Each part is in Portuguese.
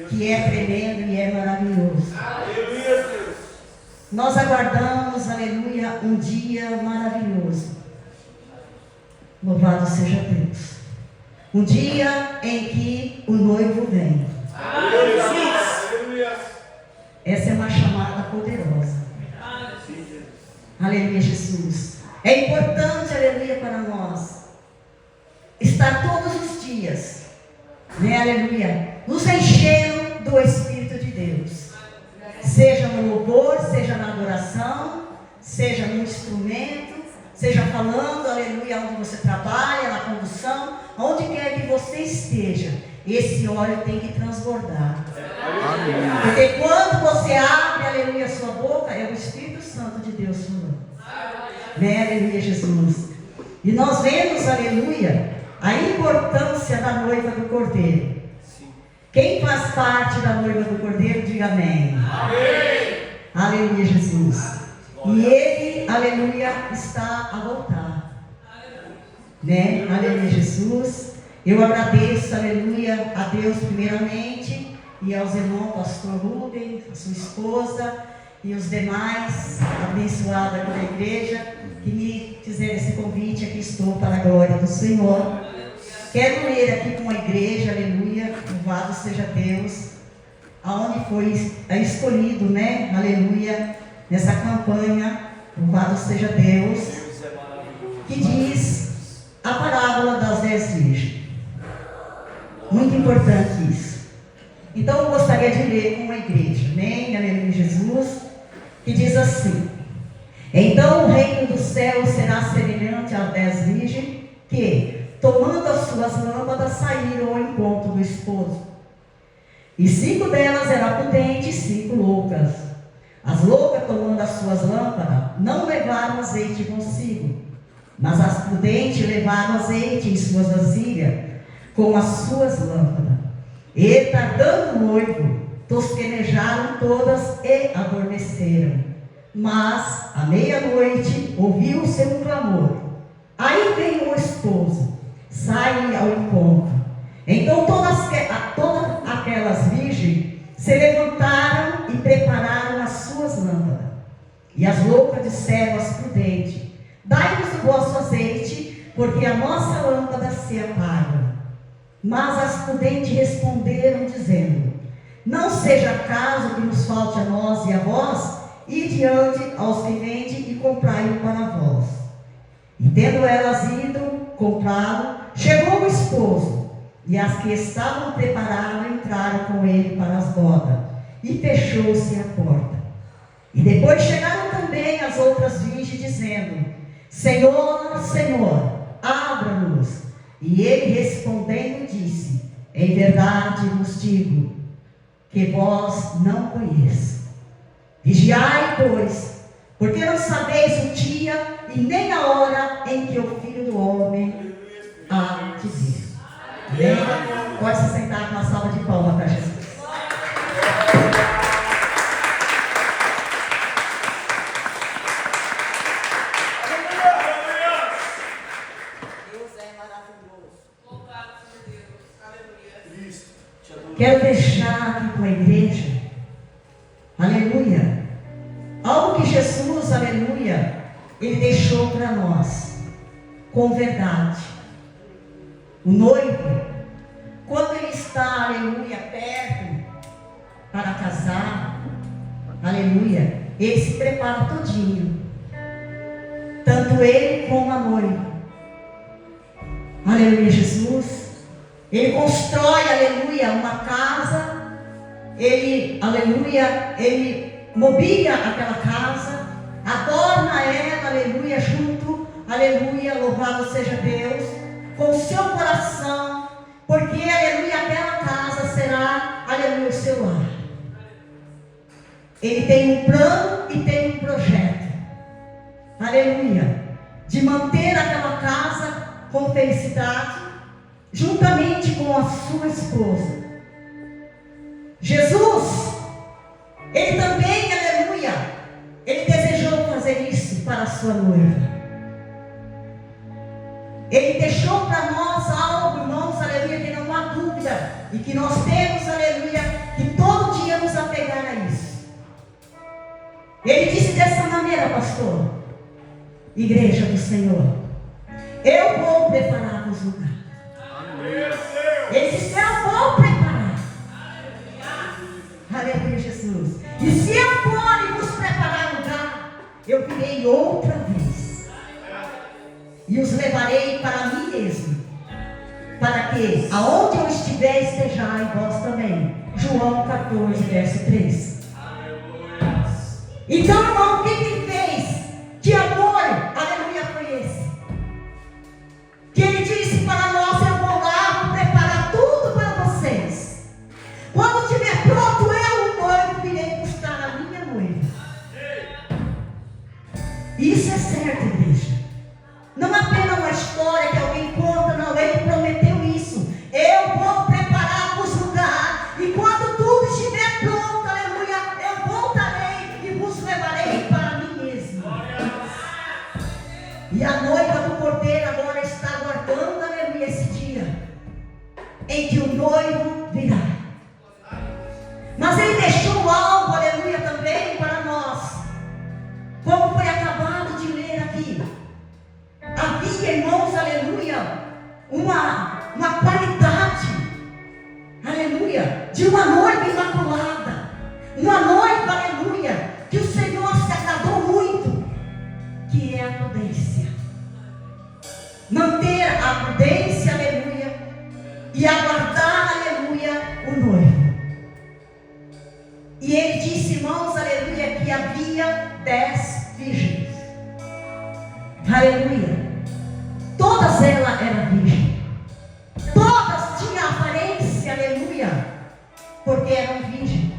que é tremendo e é maravilhoso. Aleluia, Deus. Nós aguardamos, aleluia, um dia maravilhoso. Louvado seja Deus. Um dia em que o noivo vem. Aleluia. Essa é uma chamada poderosa. Aleluia, Jesus. É importante, aleluia, para nós estar todos os dias, né, aleluia, nos enchendo do Espírito de Deus. Seja no louvor, seja na adoração, seja no instrumento, seja falando, aleluia, onde você trabalha, na condução, onde quer que você esteja, esse óleo tem que transbordar. Amém. Porque quando você abre, aleluia, a sua boca, é o Espírito Santo de Deus falando. Né, aleluia, Jesus. E nós vemos, aleluia, a importância da noiva do Cordeiro. Quem faz parte da noiva do Cordeiro, diga amém. Amém. Aleluia, Jesus. E ele, aleluia, está a voltar. Né? Aleluia, Jesus. Eu agradeço, aleluia, a Deus primeiramente e aos irmãos, pastor Rubem, a sua esposa e os demais abençoados aqui da igreja que me fizeram esse convite. Aqui estou para a glória do Senhor. Quero ler aqui com a igreja, aleluia, louvado seja Deus, aonde foi escolhido, né, aleluia, nessa campanha, louvado seja Deus, que diz a parábola das 10 virgens. Muito importante isso. Então eu gostaria de ler com a igreja, amém, aleluia, Jesus, que diz assim: então o reino do céu será semelhante às 10 virgens que, tomando as suas lâmpadas, saíram ao encontro do esposo. E 5 delas eram prudentes e 5 loucas. As loucas, tomando as suas lâmpadas, não levaram azeite consigo, mas as prudentes levaram azeite em suas vasilhas, com as suas lâmpadas. E, tardando o noivo, tosquenejaram todas e adormeceram. Mas, à meia-noite, ouviu-se um clamor. Aí veio o esposo, sai ao encontro. Então todas aquelas virgens se levantaram e prepararam as suas lâmpadas. E as loucas disseram às prudentes: dai-nos o vosso azeite, porque a nossa lâmpada se apaga. Mas as prudentes responderam, dizendo: não seja caso que nos falte a nós e a vós, e diante aos que vendem e comprai-o para vós. E tendo elas ido, comprado, chegou o esposo, e as que estavam preparadas entraram com ele para as bodas, e fechou-se a porta. E depois chegaram também as outras virgens, dizendo: Senhor, Senhor, abra-nos. E ele respondendo disse: em verdade vos digo, que vós não conheço. Vigiai, pois, porque não sabeis o dia e nem a hora em que o Filho do Homem há de vir. Amém? Pode se sentar com uma salva de palmas para Jesus. Deus é maravilhoso. Louvado seja Deus. Aleluia. Quero deixar aqui com a igreja, aleluia, algo que Jesus, aleluia, Ele deixou para nós, com verdade. O noivo, quando ele está, aleluia, perto para casar, aleluia, ele se prepara todinho, tanto ele como a noiva. Aleluia, Jesus. Ele constrói, aleluia, uma casa. Ele, aleluia, ele mobília aquela casa, adorna ela, aleluia, junto, aleluia, louvado seja Deus, com o seu coração, porque, aleluia, aquela casa será, aleluia, o seu lar. Ele tem um plano e tem um projeto, aleluia, de manter aquela casa com felicidade, juntamente com a sua esposa. Jesus, Ele também, aleluia, Ele desejou fazer isso para a sua noiva. Ele deixou para nós algo, irmãos, aleluia, que não há há dúvida e que nós temos, aleluia, que todo dia nos apegar a isso. Ele disse dessa maneira, pastor, igreja do Senhor, eu vou preparar os lugares. Ele disse, eu vou preparar. Aleluia, Jesus. E se eu for e vos preparar lugar, eu virei outra vez e os levarei para mim mesmo, para que aonde eu estiver estejai vós também. João 14, verso 3. Então, irmão, o que ele fez? Que amor, aleluia, foi esse? Que ele disse para nós, eu vou lá, vou preparar tudo para vocês. Quando estiver pronto, eu, o noivo, virei buscar a minha noiva. Isso é certo, igreja. Não apenas uma história que alguém conta, não, ele prometeu isso. Eu vou preparar os lugares, e quando tudo estiver pronto, aleluia, eu voltarei e vos levarei para mim mesmo. E a noiva do Cordeiro agora está aguardando, aleluia, esse dia em que o noivo virá. Mas ele deixou algo, aleluia, também para nós, como foi acabado de ler aqui. Havia, irmãos, aleluia, uma qualidade, aleluia, de uma noiva imaculada, uma noiva, aleluia, que o Senhor se agradou muito, que é a prudência. Manter a prudência, aleluia, e aguardar, aleluia, o noivo. E ele disse, irmãos, aleluia, que havia 10 virgens. Aleluia. Todas elas eram virgens. Todas tinham aparência, aleluia, porque eram virgens.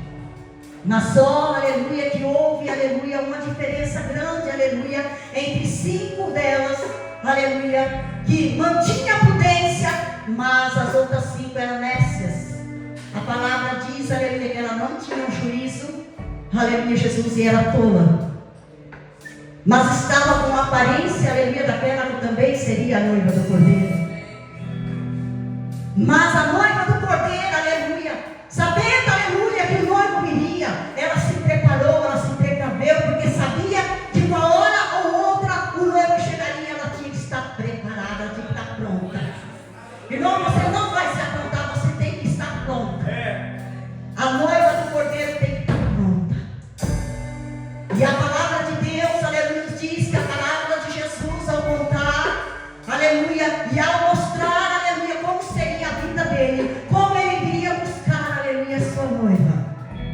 Mas só, aleluia, que houve, aleluia, uma diferença grande, aleluia, entre 5 delas, aleluia, que mantinha a prudência, mas as outras 5 eram nécias. A palavra diz, aleluia, que ela não tinha juízo, aleluia, Jesus, e era tola. Mas estava com a aparência, aleluia, daquela que também seria a noiva do Cordeiro. Mas a noiva do Cordeiro, aleluia, sabendo, aleluia, que o noivo viria, ela se preparou, ela se precaveu, porque sabia que uma hora ou outra o noivo chegaria, ela tinha que estar preparada, ela tinha que estar pronta. Irmão, você não vai se aprontar, você tem que estar pronta. A noiva do Cordeiro tem que estar pronta. E a palavra de Deus, aleluia, diz que a palavra de Jesus, ao contar, aleluia, e ao mostrar, aleluia, como seria a vida dele, como ele iria buscar, aleluia, sua noiva,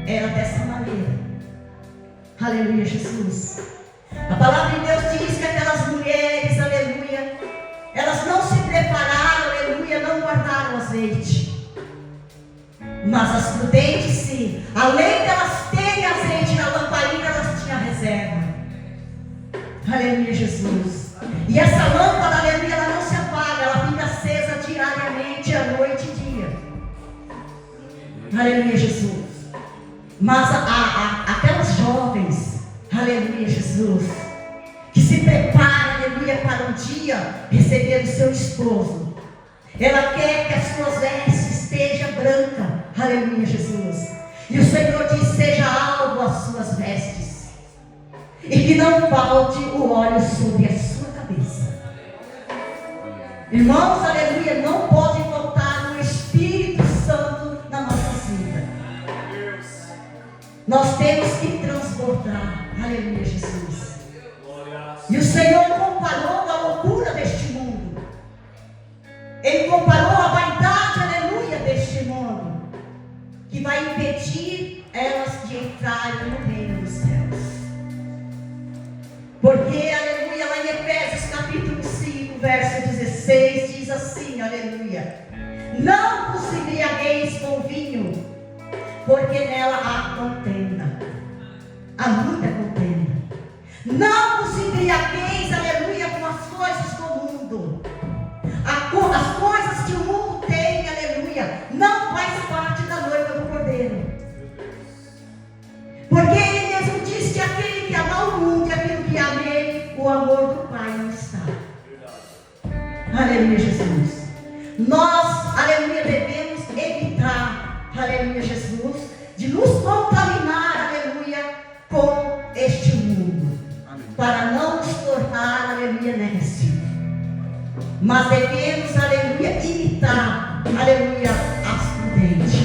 era dessa maneira. Aleluia, Jesus. A palavra de Deus diz que aquelas mulheres, aleluia, elas não se prepararam, aleluia, não guardaram azeite. Mas as prudentes sim, além delas terem azeite na lamparina, elas tinham reserva. Aleluia, Jesus. E essa lâmpada, aleluia, ela não se apaga, ela fica acesa diariamente, à noite e dia. Aleluia, Jesus. Mas aquelas jovens, aleluia, Jesus, que se preparam, aleluia, para um dia receber o seu esposo, ela quer que as suas vestes estejam brancas. Aleluia, Jesus. E o Senhor diz, seja alvo as suas vestes, e que não falte o óleo sobre a sua cabeça. Irmãos, aleluia, não pode faltar o Espírito Santo na nossa vida. Nós temos que transbordar. Aleluia, Jesus. E o Senhor comparou a loucura deste mundo. Ele comparou a vaidade, aleluia, deste mundo, que vai impedir elas de entrarem no reino dos céus. Porque, aleluia, lá em Efésios capítulo 5, verso 16, diz assim, aleluia: não vos embriagueis com vinho, porque nela há contenda. Há muita contenda. Não vos embriagueis, aleluia, com as coisas do mundo. As coisas que o mundo tem, aleluia, não faz parte da noiva do Cordeiro. Porque ele mesmo diz que aquele que ama o mundo e aquele que ama ele, o amor do Pai não está. Aleluia, Jesus. Nós, aleluia, devemos aleluia, Jesus, de nos contaminar, aleluia, com este mundo, para não nos tornar, aleluia, nécio. Mas devemos, aleluia, imitar, aleluia, as prudentes.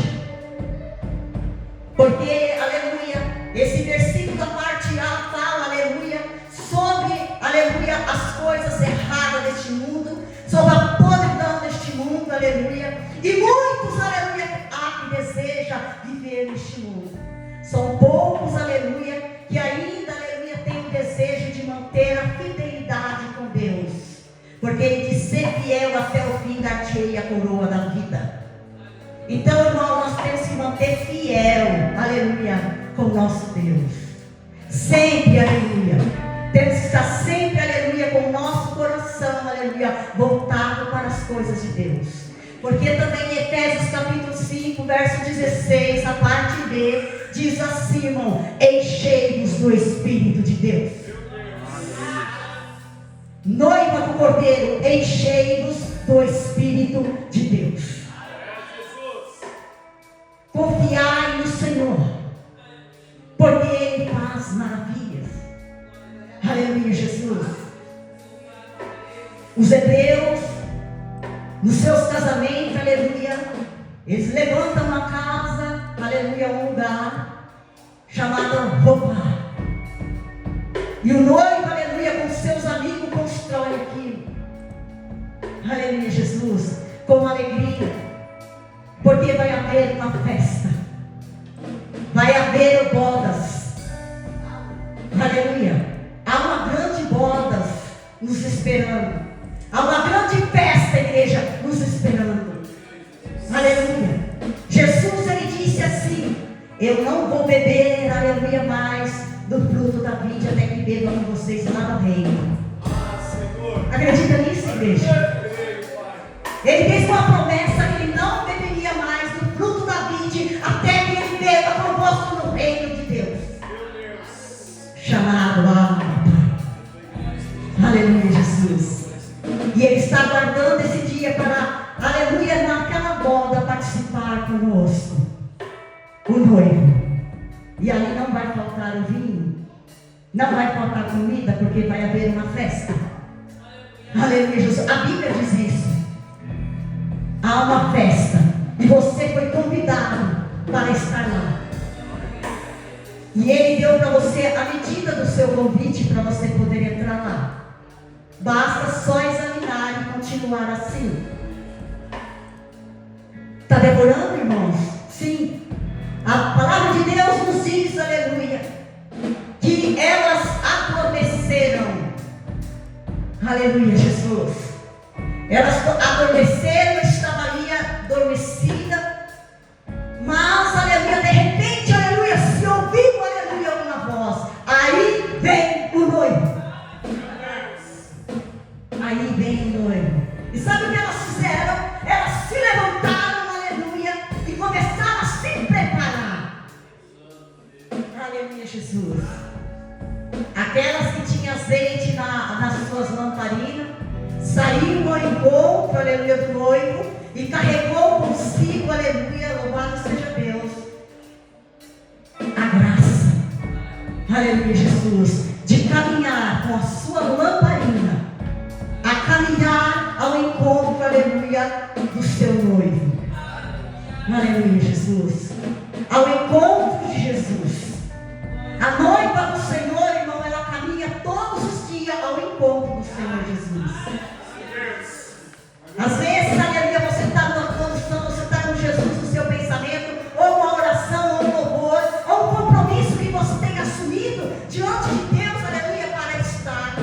Porque, aleluia, esse versículo da parte A fala, aleluia, sobre, aleluia, as coisas erradas deste mundo, sobre a podridão deste mundo, aleluia. E muitos, aleluia, há que deseja viver neste mundo. São poucos, aleluia, que ainda, aleluia, têm o desejo de manter a fidelidade com Deus. Porque ele diz: ser fiel até o fim, dar-te-ei a coroa da vida. Então, irmão, nós temos que manter fiel, aleluia, com o nosso Deus. Sempre, aleluia. Temos que estar sempre, aleluia, com o nosso coração, aleluia, voltado para as coisas de Deus. Porque também em Efésios capítulo 5, verso 16, a parte B, diz assim, irmão: enchei-vos do Espírito de Deus. Noiva do Cordeiro, enchei-vos do Espírito de Deus. Confiai no Senhor, porque Ele faz maravilhas. Aleluia, Jesus. Os hebreus, nos seus casamentos, aleluia, eles levantam uma casa, aleluia, um lugar chamado roupa. E o noivo, aleluia, com seus amigos constrói aquilo. Aleluia, Jesus, com alegria. Porque vai haver uma festa, vai haver bodas, aleluia. Há uma grande bodas nos esperando, há uma grande festa, igreja, nos esperando, aleluia. Jesus, ele disse assim: eu não vou beber, aleluia, mais do fruto da vide até que bebam com vocês lá no reino. Acredita nisso, igreja? Ele fez uma promessa que ele não beberia mais do fruto da vide até que ele beba convosco no reino de Deus. Chamado alma, Pai. Aleluia, Jesus. E ele está aguardando esse dia para, aleluia, naquela boda participar conosco, o noivo. E ali não vai faltar o vinho, não vai faltar comida, porque vai haver uma festa. Aleluia, Jesus. A Bíblia diz isso. Há uma festa e você foi convidado para estar lá. E Ele deu para você a medida do seu convite para você poder entrar lá. Basta só examinar e continuar assim. Está demorando, irmãos? Sim. A palavra de Deus nos diz, aleluia, que elas adormeceram. Aleluia, Jesus. Elas adormeceram, estava ali adormecida, mas, aleluia, de repente, aleluia, se ouviu, aleluia, uma voz. Aí vem o noivo. Aí vem o noivo. E sabe o que elas fizeram? Elas se levantaram, aleluia, e começaram a se preparar. Aleluia, Jesus. Aquelas que tinham azeite nas suas lamparinas, saiu ao encontro, aleluia, do noivo e carregou consigo, aleluia, louvado seja Deus, a graça, aleluia, Jesus, de caminhar com a sua lamparina, a caminhar ao encontro, aleluia, do seu noivo. Aleluia, Jesus. Ao encontro de Jesus. A noiva do Senhor, irmão, ela caminha todos os dias ao encontro do Senhor Jesus. Às vezes, aleluia, você está numa condição, você está com Jesus no seu pensamento, ou uma oração, ou um louvor, ou um compromisso que você tem assumido diante de Deus, aleluia, para estar.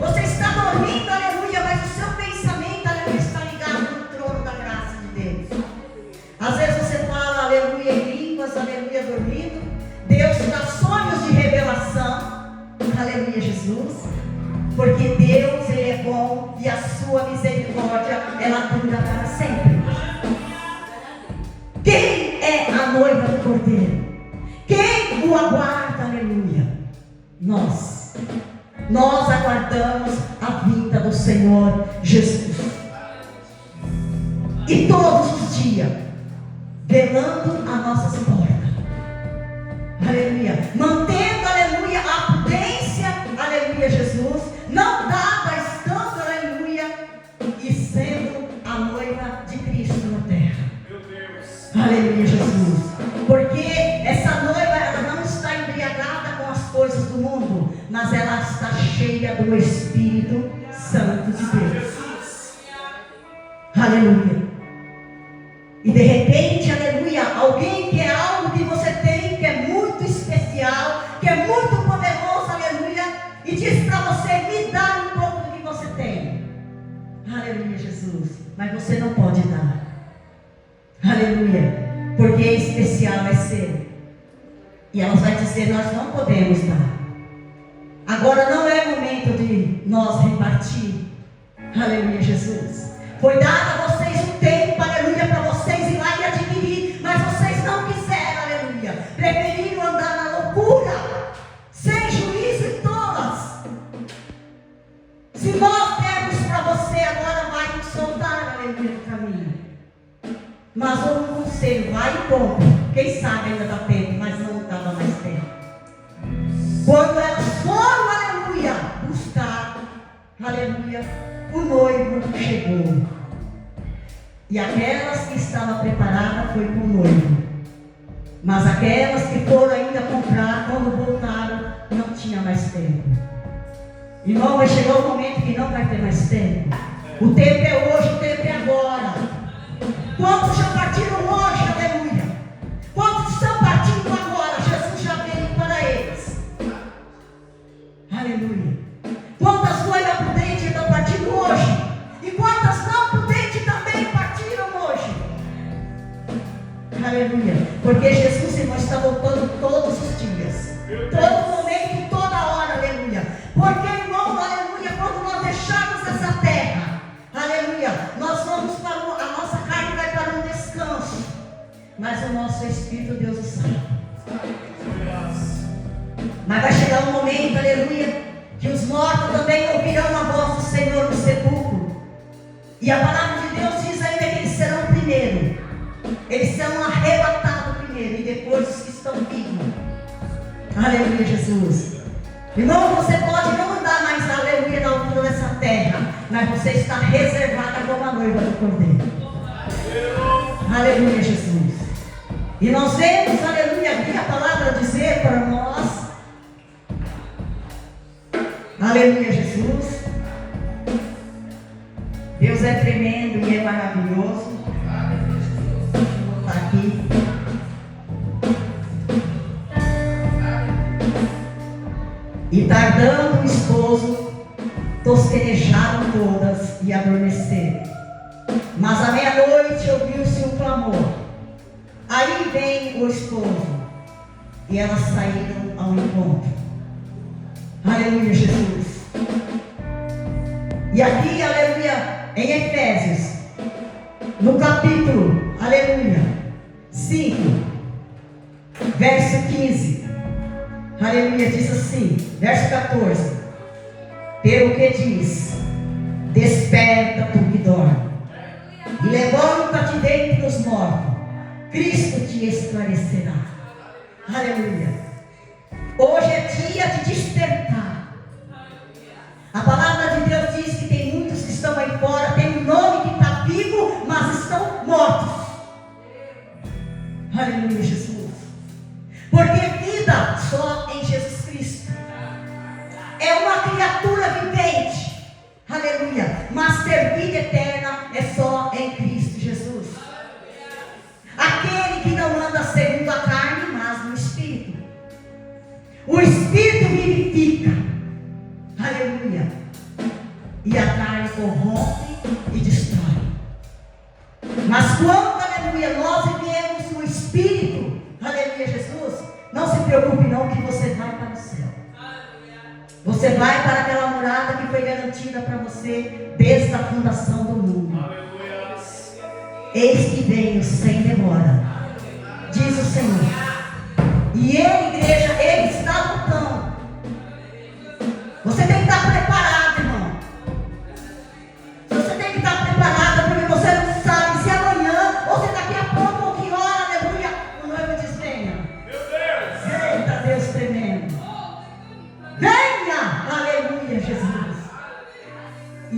Você está dormindo, aleluia, mas o seu pensamento, aleluia, está ligado no trono da graça de Deus. Às vezes você fala, aleluia, em línguas, aleluia, dormindo. Deus te dá sonhos de revelação, aleluia, Jesus. Porque Deus, Ele é bom e a sua misericórdia, ela dura para sempre. Quem é a noiva do Cordeiro? Quem o aguarda, aleluia? Nós. Nós aguardamos a vinda do Senhor Jesus. E todos os dias, velando as nossas portas. Aleluia. Mantendo, aleluia, a prudência, aleluia, Jesus. Não dada, estando, aleluia, e sendo a noiva de Cristo na terra. Meu Deus. Aleluia, Jesus. Porque essa noiva, ela não está embriagada com as coisas do mundo, mas ela está cheia do Espírito Santo de Deus. Aleluia. E de repente, aleluia, alguém quer algo que você tem, que é muito especial, que é muito poderoso, aleluia, e diz para você: me dá um pouco do que você tem. Aleluia, Jesus. Mas você não pode dar. Aleluia. Porque é especial, é seu. E ela vai dizer: nós não podemos dar. Agora não é momento de nós repartir. Aleluia, Jesus. Foi dado a vocês um tempo, aleluia, para vocês ir lá e adquirir, mas vocês não quiseram, aleluia. Preferiram andar na loucura, sem juízo e tolas. Se nós dermos para você, agora vai nos soltar, aleluia, do caminho. Mas houve um conselho: vai e compra. Quem sabe ainda dá tempo, mas não dava mais tempo. Quando elas foram, aleluia, buscar, aleluia, o noivo chegou. E aquelas que estavam preparadas foi com o noivo. Mas aquelas que foram ainda comprar, quando voltaram, não tinha mais tempo. Irmão, vai chegar um momento que não vai ter mais tempo. O tempo é hoje, o tempo é agora. Quantos já partiram hoje, aleluia? Quantos estão partindo agora? Jesus já veio para eles. Aleluia. Quantas noivas prudentes estão partindo hoje? E quantas não prudentes também partiram hoje? Aleluia. Porque Jesus, irmão, está voltando todos os dias. Todo momento, toda hora, aleluia. Porque, irmão, aleluia, quando nós deixarmos essa terra, aleluia, nós vamos para a nossa carne vai para um descanso. Mas o nosso Espírito, Deus o sabe. Mas vai chegar um momento, aleluia, que os mortos também ouvirão a voz do Senhor no sepulcro. E a palavra de Deus diz ainda que eles serão primeiro. Eles serão arrebatados primeiro e depois os que estão vivos. Aleluia, Jesus. Irmão, você pode não andar mais, aleluia, na altura dessa terra, mas você está reservada como a noiva do Cordeiro. Aleluia, Jesus. E nós vemos, aleluia, aqui a palavra dizer para nós. Aleluia, Jesus. Deus é tremendo e é maravilhoso. Está aqui. E tardando o esposo, tosquenejaram todas e adormeceram. Mas à meia-noite ouviu-se um clamor: aí vem o esposo. E elas saíram ao encontro. Aleluia, Jesus. E aqui, aleluia, em Efésios, no capítulo, aleluia, 5, verso 15, aleluia, diz assim, verso 14: pelo que diz: desperta tu que dorme, e levanta-te dentre os mortos, Cristo te esclarecerá. Aleluia. Hoje é dia de despertar. A palavra de Deus diz que tem muitos que estão aí fora, tem um nome que está vivo, mas estão mortos. Aleluia, Jesus. Porque vida só em Jesus Cristo. É uma criatura vivente. Aleluia. Mas ter vida eterna é só em Cristo Jesus. Aquele que não anda segundo a carne, mas no Espírito. O Espírito vivifica. Aleluia. E a carne corrompe e destrói. Mas quando, aleluia, nós vivemos no Espírito, aleluia, Jesus, não se preocupe não que você vai para o céu. Você vai para aquela morada que foi garantida para você desde a fundação do mundo. Eis que venho sem demora, diz o Senhor. E Ele, igreja, Ele está voltando. Você tem que estar preparado, irmão. Você tem que estar preparado, porque você não sabe se amanhã ou se daqui a pouco ou que hora,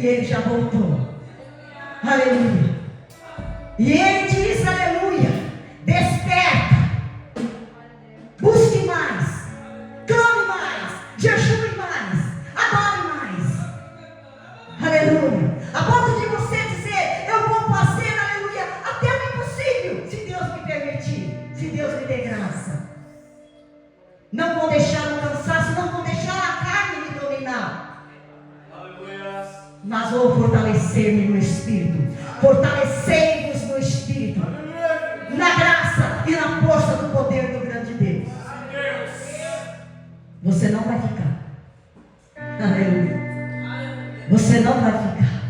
E ele já voltou. Aleluia. E ele diz, aleluia, desperta, busque mais, clame mais, jejue mais, adore mais. Aleluia. A ponto de você dizer, eu vou fazer, aleluia, até o impossível, se Deus me permitir, se Deus me der graça. Não vou deixar o cansaço, não vou deixar a carne me dominar. Aleluia. Mas vou fortalecer-me no Espírito. Fortalecei-vos no Espírito, na graça e na força do poder do grande Deus. Você não vai ficar. Aleluia. Você não vai ficar.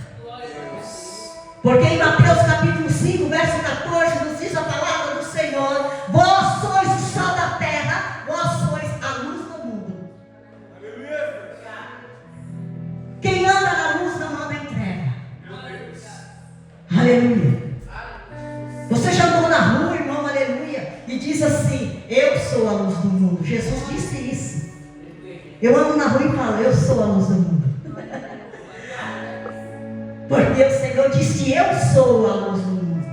Porque em Mateus capítulo 5, verso 14, nos diz a palavra do Senhor: vós sois o sal da terra, vós sois a luz do mundo. Quem anda na luz não anda em treva. Aleluia. Você já andou na rua, irmão, aleluia, e diz assim: eu sou a luz do mundo. Jesus disse isso. Eu ando na rua e falo: eu sou a luz do mundo. Porque o Senhor disse: eu sou a luz do mundo.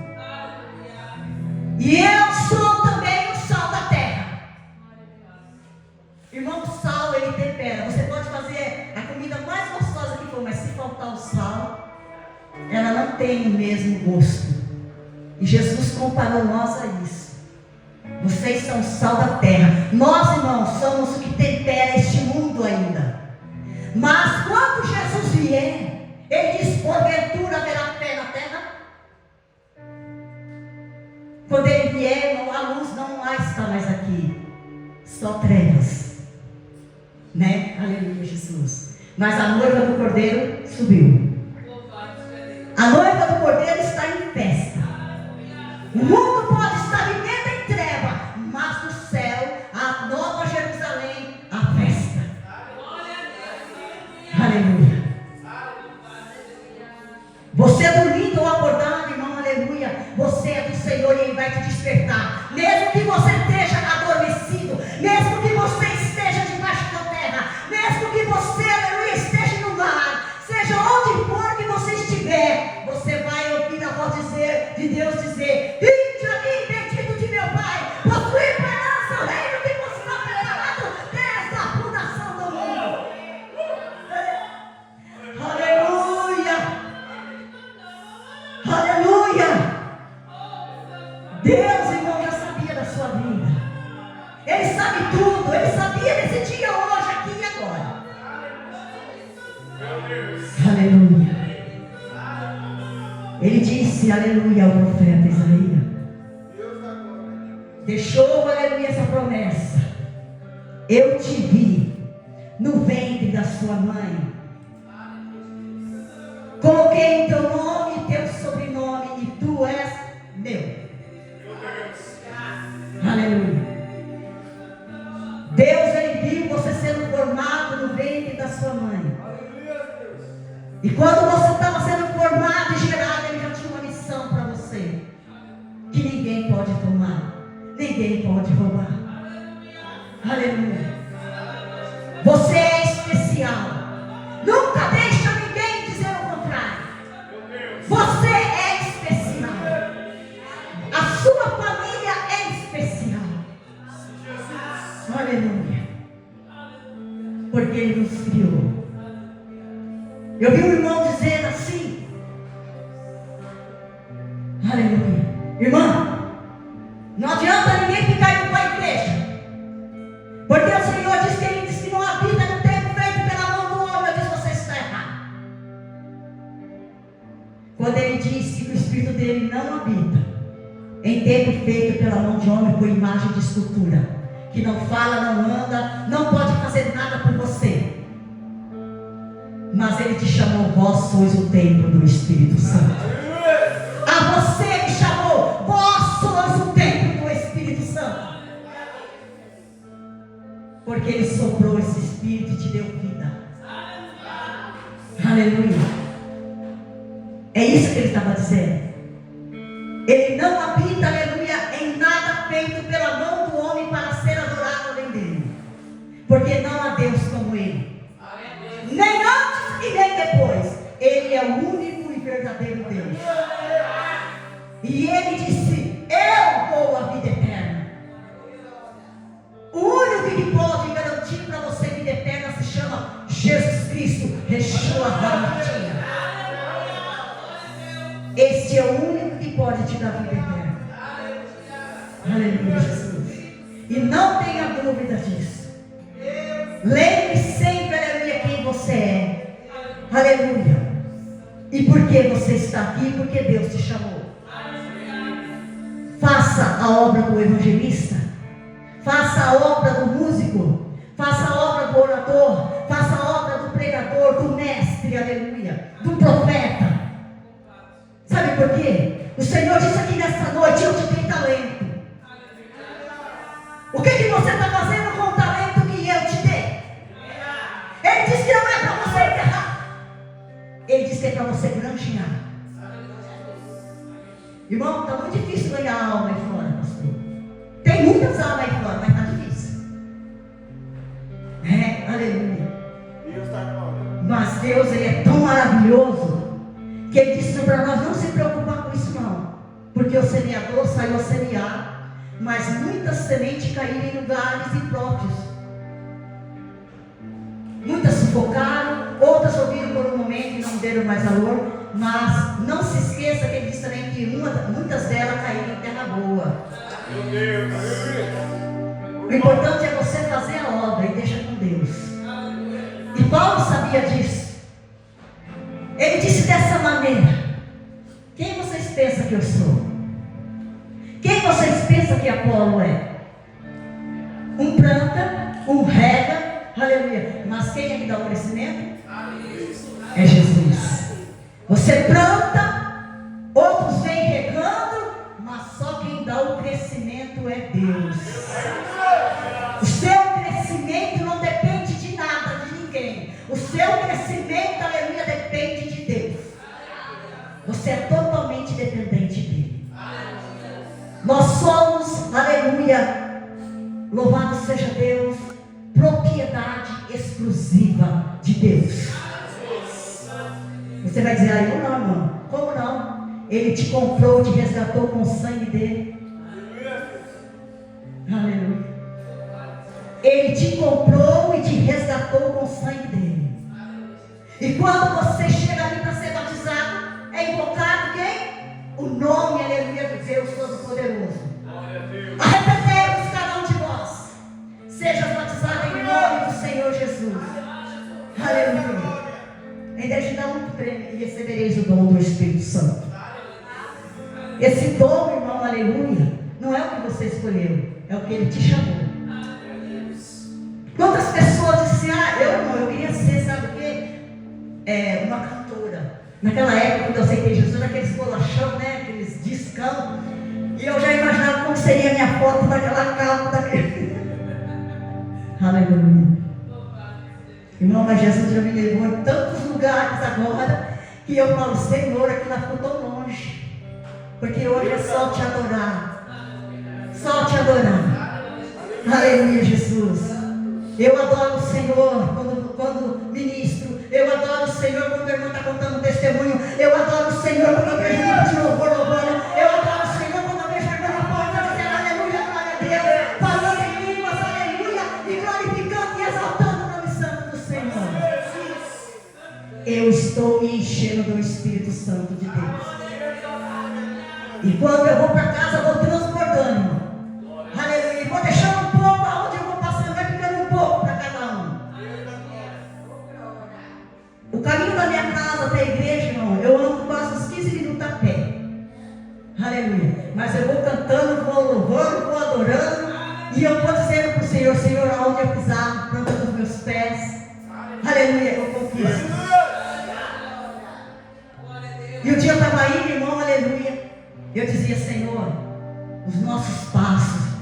E eu sou também o sal da terra. Irmão, o sal ele tempera. Você pode fazer a comida mais gostosa que for, mas se faltar o sal, ela não tem o mesmo gosto. E Jesus comparou nós a isso. Vocês são o sal da terra. Nós, irmãos, somos o que tempera este mundo ainda. Mas quando Jesus vier, ele diz: porventura haverá fé na terra? Quando ele vier, irmão, a luz não está mais aqui. Só trevas. Né? Aleluia, Jesus. Mas a noiva do Cordeiro subiu. A noiva do Cordeiro está em festa. O mundo pode estar vivendo em treva, mas no céu, a nova Jerusalém, a festa. Aleluia. Você dormindo ou acordado, irmão, aleluia, você é do Senhor e Ele vai te despertar. Mesmo que você esteja adormecido, mesmo que você esteja debaixo da terra, mesmo que você, aleluia, esteja no mar, seja onde for que você estiver, você vai ouvir a voz de Deus dizer: vinde a mim, bendito de meu Pai, possuir para nós o reino que vos está preparado desde a fundação do mundo. Aleluia. Aleluia. Deus, irmão, já sabia da sua vida. Ele sabe tudo. Ele sabia desse dia hoje, aqui e agora. Aleluia. Ele disse, aleluia, ao profeta Isaías. Deixou, aleluia, essa promessa: eu te vi no ventre da sua mãe, coloquei o teu nome e teu sobrenome, e tu és meu. Aleluia. Deus, ele viu você sendo formado no ventre da sua mãe. E quando você estava sendo formado e gerado, ele já tinha uma missão para você, que ninguém pode tomar, ninguém pode roubar. Aleluia. Você é especial. Nunca deixa ninguém dizer o contrário. Você é especial. A sua família é especial. Aleluia. Porque Ele nos criou. Eu vi um irmão dizendo assim: aleluia, irmão, não adianta ninguém ficar indo para a igreja, porque o Senhor diz que Ele diz que não habita no tempo feito pela mão do homem. Eu disse: você está errado. Quando Ele disse que o Espírito dele não habita em tempo feito pela mão de homem, por imagem de escultura, que não fala, não anda, não pode fazer nada por você, mas Ele te chamou: vós sois o templo do Espírito Santo. A você Ele chamou: vós sois o templo do Espírito Santo. Porque Ele soprou esse Espírito e te deu vida. Aleluia. É isso que Ele estava dizendo. Ele não habita, aleluia, em nada feito pela mão do homem para ser adorado além dele. Porque não há Deus como Ele. Nem antes e nem depois. Ele é da vida eterna. Aleluia, Jesus. E não tenha dúvida disso. Lembre sempre, aleluia, quem você é. Aleluia. E por que você está aqui? Porque Deus te chamou. Faça a obra do evangelista. Faça a obra do músico. Faça a obra do orador. Faça a obra do pregador, do mestre, aleluia, do profeta. Sabe por quê? O Senhor disse aqui nessa noite: eu te dei talento. O que você está fazendo com o talento que eu te dei? Ele disse que não é para você enterrar. Ele disse que é para você granjear. Irmão, está muito difícil ganhar alma aí fora, pastor. Tem muitas almas aí fora, mas está difícil. Aleluia. Mas Deus, Ele é tão maravilhoso que Ele disse para nós não se preocupar com isso não. Porque o semeador saiu a semear, mas muitas sementes caíram em lugares impróprios. Muitas sufocaram, outras ouviram por um momento e não deram mais valor. Mas não se esqueça que Ele disse também que muitas delas caíram em terra boa. Meu Deus, o importante é você fazer a obra e deixa com Deus. E Paulo sabia disso. Ele disse dessa maneira: quem vocês pensam que eu sou? Quem vocês pensam que Apolo é? Um planta, um rega, aleluia. Mas quem é que dá o crescimento? É Jesus. Você planta, outros vêm regando, mas só quem dá o crescimento é Deus. O seu crescimento não depende de nada, de ninguém. O seu crescimento, aleluia, depende de Deus. Você é totalmente dependente dele. Nós somos, aleluia, louvado seja Deus, propriedade exclusiva de Deus. Você vai dizer: eu não, irmão. Como não? Ele te comprou, te resgatou com o sangue dele. Aleluia. Ele te comprou e te resgatou com o sangue dele. E quando você chega ali para ser batizado, é invocado quem? O nome, aleluia, de Deus Todo-Poderoso. Arrependei-vos cada um de vós. Seja batizado em nome do Senhor Jesus. Aleluia. Ainda te dá um prêmio e recebereis o dom do Espírito Santo. Esse dom, irmão, aleluia, não é o que você escolheu, é o que Ele te chamou. Quantas pessoas dizem: eu queria ser, sabe o quê? Uma cantora. Naquela época, quando eu aceitei Jesus, aqueles bolachão, né? Aqueles discão. E eu já imaginava como seria a minha foto daquela capa. Aleluia. Irmão, mas Jesus já me levou em tantos lugares agora, que eu falo: Senhor, aquilo ficou tão longe. Porque hoje é só te adorar. Só te adorar. Aleluia, Jesus. Eu adoro o Senhor quando ministro. Eu adoro o Senhor quando a irmã está contando testemunho. Eu adoro o Senhor quando eu vejo irmã de louvor louvando. Eu adoro o Senhor quando eu vejo a irmã na porta dizendo aleluia, glória a Deus, falando em línguas, aleluia, e glorificando e exaltando o nome santo do Senhor. Eu estou me enchendo do Espírito Santo de Deus. E quando eu vou para casa, eu vou transbordando, irmão. Aleluia. Vou deixando um pouco aonde eu vou passando, vai ficando um pouco para cada um. O caminho da minha casa até a igreja, irmão, eu ando quase uns 15 minutos a pé. Aleluia. Mas eu vou cantando, vou louvando, vou adorando. E eu vou dizendo para o Senhor: Senhor, aonde eu pisar, planta dos meus pés. Aleluia, eu conquisto. E um dia eu estava indo, irmão, aleluia. Eu dizia: Senhor, os nossos passos,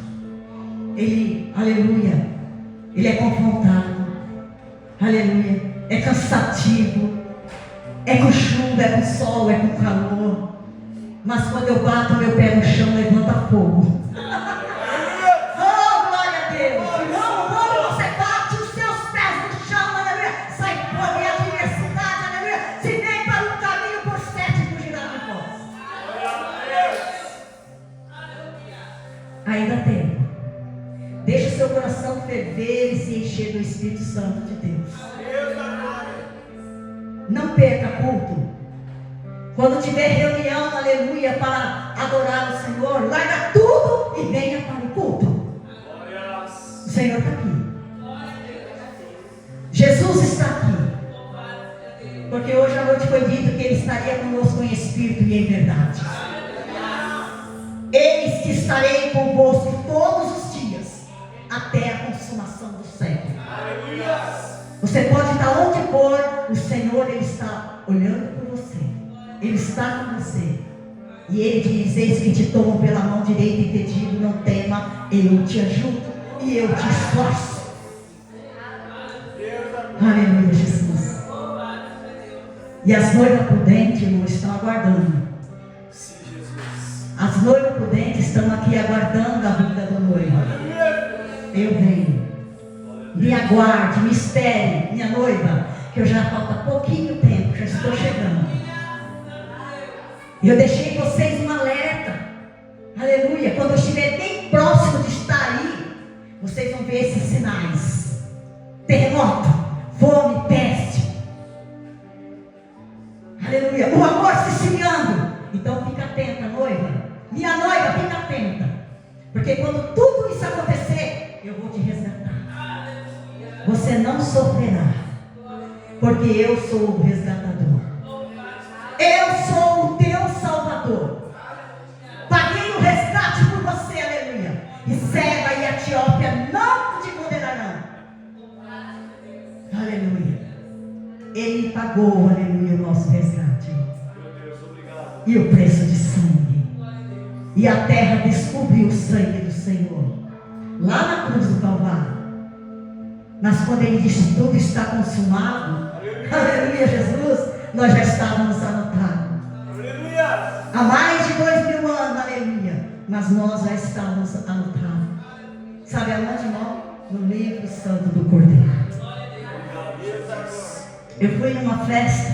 Ele, aleluia, Ele é confrontado, aleluia, é cansativo, é com chuva, é com sol, é com calor, mas quando eu bato meu pé no chão, levanta fogo. Oh, glória a Deus. Irmão, quando você bate os seus pés no chão, aleluia, sai fora, e a adversidade, aleluia, se vem para um caminho por 7 fugirá de vós. Ainda tem. Deixe o seu coração ferver e se encher do Espírito Santo de Deus. Não perca culto. Quando tiver reunião, aleluia, para adorar o Senhor, larga tudo e venha para o culto. O Senhor está aqui. Jesus está aqui. Porque hoje à noite foi dito que Ele estaria conosco em espírito e em verdade. Eis que estarei convosco todos os dias, até a consumação do século. Você pode estar onde for, o Senhor Ele está olhando por você. Ele está com você. E Ele diz: eis que te tomo pela mão direita e te digo, não tema, eu te ajudo e eu te esforço. Aleluia, Jesus. E as noivas prudentes, irmão, estão aguardando. As noivas prudentes estão aqui aguardando a vinda do noivo. Eu venho. Me aguarde, me espere, minha noiva, que eu já falta pouquinho tempo, já estou chegando. E eu deixei vocês um alerta. Aleluia. Quando eu estiver bem próximo de estar aí, vocês vão ver esses sinais: terremoto, fome, peste. Aleluia. O amor se esfriando. Então fica atenta, noiva. Minha noiva, fica atenta. Porque quando tudo isso acontecer, eu vou te resgatar. Você não sofrerá. Porque eu sou o resgatador. Eu sou o teu salvador. Paguei o resgate por você, aleluia. E Seba e Etiópia não te condenarão. Aleluia. Ele pagou, aleluia, o nosso resgate. E o preço de sangue. E a terra descobriu o sangue do Senhor lá na cruz do Calvário. Mas quando Ele disse tudo está consumado, aleluia, Jesus, nós já estávamos anotados. Há mais de 2000 anos, aleluia. Mas nós já estávamos anotados. Sabe aonde, irmão? No livro santo do Cordeiro. Eu fui numa festa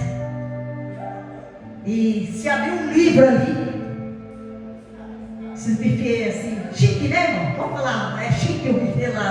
e se abriu um livro ali. Esse buffet assim, chique, né, irmão? Vamos falar, é chique o buffet lá.